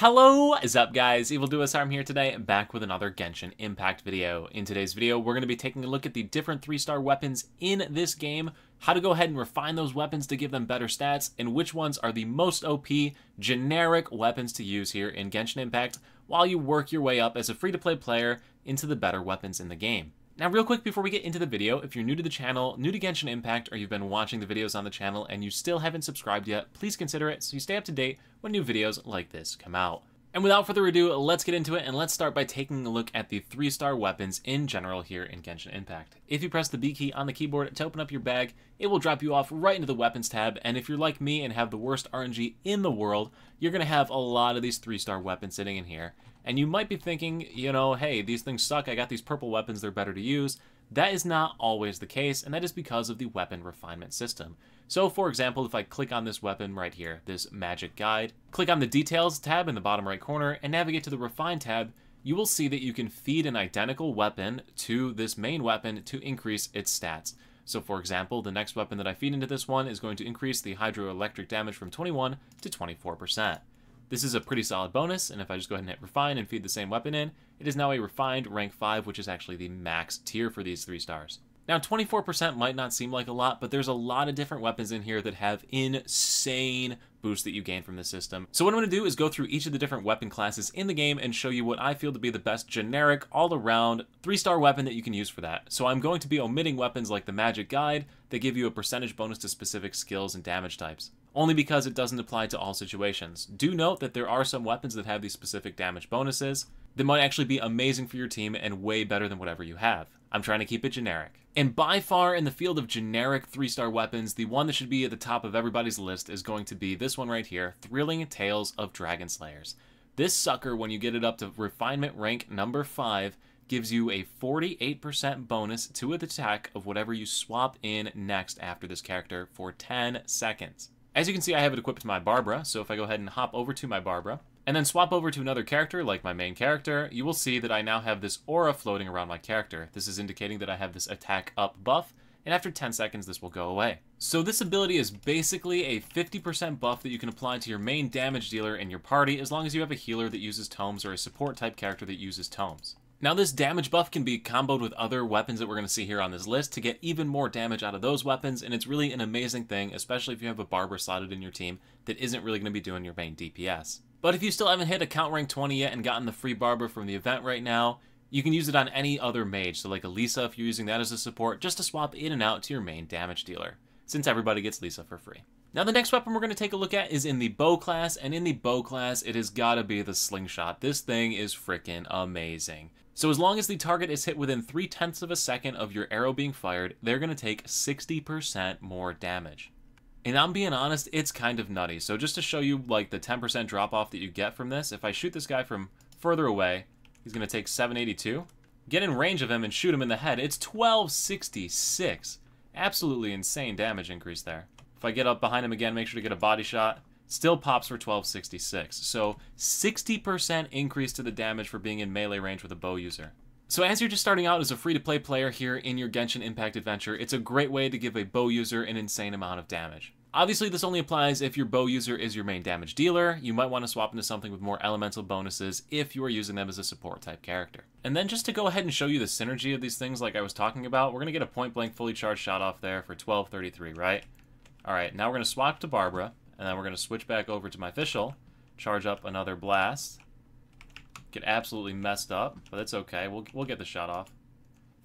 Hello, is up guys? I'm here today, back with another Genshin Impact video. In today's video, we're going to be taking a look at the different 3-star weapons in this game, how to go ahead and refine those weapons to give them better stats, and which ones are the most OP, generic weapons to use here in Genshin Impact, while you work your way up as a free-to-play player into the better weapons in the game. Now, real quick before we get into the video, if you're new to the channel, new to Genshin Impact, or you've been watching the videos on the channel and you still haven't subscribed yet, please consider it so you stay up to date when new videos like this come out. And without further ado, let's get into it, and let's start by taking a look at the 3-star weapons in general here in Genshin Impact. If you press the B key on the keyboard to open up your bag, it will drop you off right into the weapons tab, and if you're like me and have the worst RNG in the world, you're going to have a lot of these 3-star weapons sitting in here. And you might be thinking, you know, hey, these things suck, I got these purple weapons, they're better to use. That is not always the case, and that is because of the weapon refinement system. So, for example, if I click on this weapon right here, this magic guide, click on the details tab in the bottom right corner, and navigate to the refine tab, you will see that you can feed an identical weapon to this main weapon to increase its stats. So, for example, the next weapon that I feed into this one is going to increase the hydroelectric damage from 21 to 24%. This is a pretty solid bonus, and if I just go ahead and hit refine and feed the same weapon in, it is now a refined rank 5, which is actually the max tier for these 3 stars. Now, 24% might not seem like a lot, but there's a lot of different weapons in here that have insane boosts that you gain from the system. So what I'm going to do is go through each of the different weapon classes in the game and show you what I feel to be the best generic, all-around, 3-star weapon that you can use for that. So I'm going to be omitting weapons like the magic guide that give you a percentage bonus to specific skills and damage types, only because it doesn't apply to all situations. Do note that there are some weapons that have these specific damage bonuses that might actually be amazing for your team and way better than whatever you have. I'm trying to keep it generic. And by far, in the field of generic 3-star weapons, the one that should be at the top of everybody's list is going to be this one right here, Thrilling Tales of Dragon Slayers. This sucker, when you get it up to refinement rank number 5, gives you a 48% bonus to the attack of whatever you swap in next after this character for 10 seconds. As you can see, I have it equipped to my Barbara, so if I go ahead and hop over to my Barbara, and then swap over to another character, like my main character, you will see that I now have this aura floating around my character. This is indicating that I have this attack up buff, and after 10 seconds this will go away. So this ability is basically a 50% buff that you can apply to your main damage dealer in your party, as long as you have a healer that uses tomes or a support type character that uses tomes. Now, this damage buff can be comboed with other weapons that we're going to see here on this list to get even more damage out of those weapons, and it's really an amazing thing, especially if you have a Barbara slotted in your team that isn't really going to be doing your main DPS. But if you still haven't hit account rank 20 yet and gotten the free Barbara from the event right now, you can use it on any other mage, so like a Lisa if you're using that as a support, just to swap in and out to your main damage dealer, since everybody gets Lisa for free. Now, the next weapon we're going to take a look at is in the bow class, and in the bow class, it has got to be the slingshot. This thing is freaking amazing. So as long as the target is hit within 0.3 of a second of your arrow being fired, they're going to take 60% more damage. And I'm being honest, it's kind of nutty. So just to show you like the 10% drop off that you get from this, if I shoot this guy from further away, he's going to take 782. Get in range of him and shoot him in the head, it's 1266. Absolutely insane damage increase there. If I get up behind him again, make sure to get a body shot. Still pops for 1266. So 60% increase to the damage for being in melee range with a bow user. So as you're just starting out as a free-to-play player here in your Genshin Impact adventure, it's a great way to give a bow user an insane amount of damage. Obviously, this only applies if your bow user is your main damage dealer. You might want to swap into something with more elemental bonuses if you are using them as a support type character. And then just to go ahead and show you the synergy of these things like I was talking about, we're going to get a point-blank fully charged shot off there for 1233, right? Alright, now we're going to swap to Barbara, and then we're going to switch back over to my official, charge up another blast. Get absolutely messed up, but that's okay. We'll get the shot off.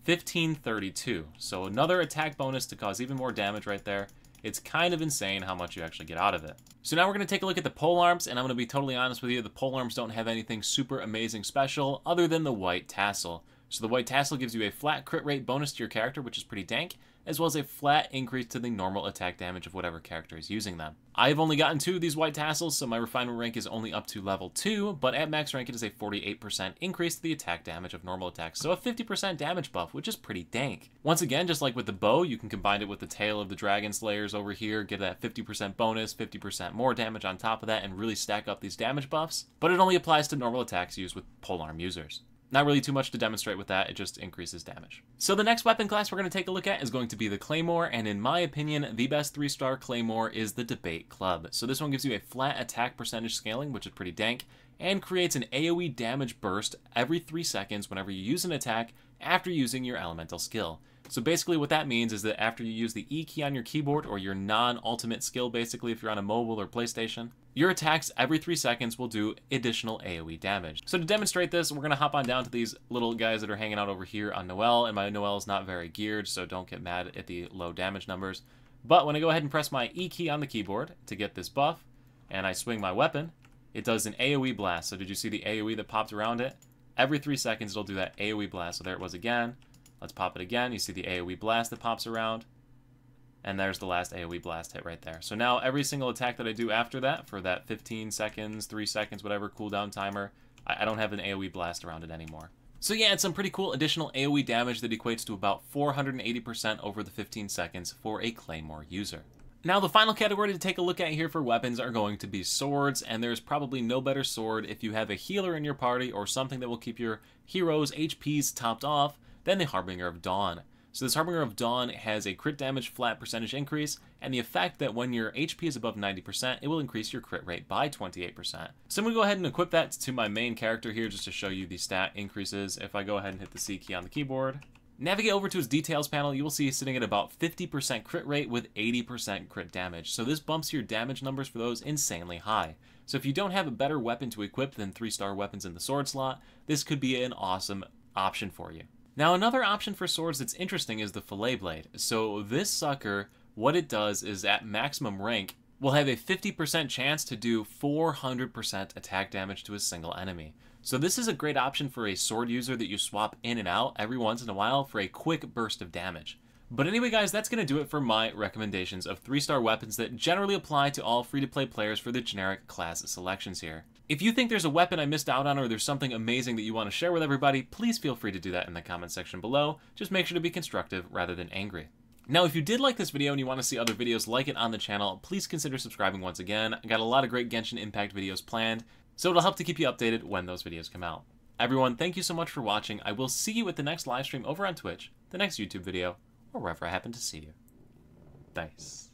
1532. So another attack bonus to cause even more damage right there. It's kind of insane how much you actually get out of it. So now we're going to take a look at the polearms, and I'm going to be totally honest with you, the polearms don't have anything super amazing special other than the white tassel. So the white tassel gives you a flat crit rate bonus to your character, which is pretty dank, as well as a flat increase to the normal attack damage of whatever character is using them. I've only gotten 2 of these white tassels, so my refinement rank is only up to level 2, but at max rank it is a 48% increase to the attack damage of normal attacks, so a 50% damage buff, which is pretty dank. Once again, just like with the bow, you can combine it with the tail of the Dragon Slayers over here, get that 50% bonus, 50% more damage on top of that, and really stack up these damage buffs, but it only applies to normal attacks used with polearm users. Not really too much to demonstrate with that, it just increases damage. So the next weapon class we're going to take a look at is going to be the Claymore, and in my opinion, the best 3-star Claymore is the Debate Club. So this one gives you a flat attack percentage scaling, which is pretty dank, and creates an AoE damage burst every 3 seconds whenever you use an attack after using your elemental skill. So basically what that means is that after you use the E key on your keyboard, or your non-ultimate skill basically if you're on a mobile or PlayStation, your attacks every 3 seconds will do additional AoE damage. So to demonstrate this, we're going to hop on down to these little guys that are hanging out over here on Noelle, and my Noelle is not very geared, so don't get mad at the low damage numbers. But when I go ahead and press my E key on the keyboard to get this buff, and I swing my weapon, it does an AoE blast. So did you see the AoE that popped around it? Every 3 seconds it'll do that AoE blast. So there it was again. Let's pop it again. You see the AoE blast that pops around. And there's the last AoE blast hit right there. So now every single attack that I do after that, for that 15 seconds, 3 seconds, whatever cooldown timer, I don't have an AoE blast around it anymore. So yeah, it's some pretty cool additional AoE damage that equates to about 480% over the 15 seconds for a Claymore user. Now the final category to take a look at here for weapons are going to be swords, and there's probably no better sword if you have a healer in your party or something that will keep your hero's HPs topped off than the Harbinger of Dawn. So this Harbinger of Dawn has a crit damage flat percentage increase, and the effect that when your HP is above 90%, it will increase your crit rate by 28%. So I'm going to go ahead and equip that to my main character here just to show you the stat increases. If I go ahead and hit the C key on the keyboard, navigate over to his details panel, you will see he's sitting at about 50% crit rate with 80% crit damage. So this bumps your damage numbers for those insanely high. So if you don't have a better weapon to equip than 3-star weapons in the sword slot, this could be an awesome option for you. Now another option for swords that's interesting is the Fillet Blade. So this sucker, what it does is at maximum rank, will have a 50% chance to do 400% attack damage to a single enemy. So this is a great option for a sword user that you swap in and out every once in a while for a quick burst of damage. But anyway guys, that's going to do it for my recommendations of 3-star weapons that generally apply to all free-to-play players for the generic class selections here. If you think there's a weapon I missed out on, or there's something amazing that you want to share with everybody, please feel free to do that in the comment section below. Just make sure to be constructive rather than angry. Now, if you did like this video and you want to see other videos like it on the channel, please consider subscribing once again. I got a lot of great Genshin Impact videos planned, so it'll help to keep you updated when those videos come out. Everyone, thank you so much for watching. I will see you at the next live stream over on Twitch, the next YouTube video, or wherever I happen to see you. Thanks.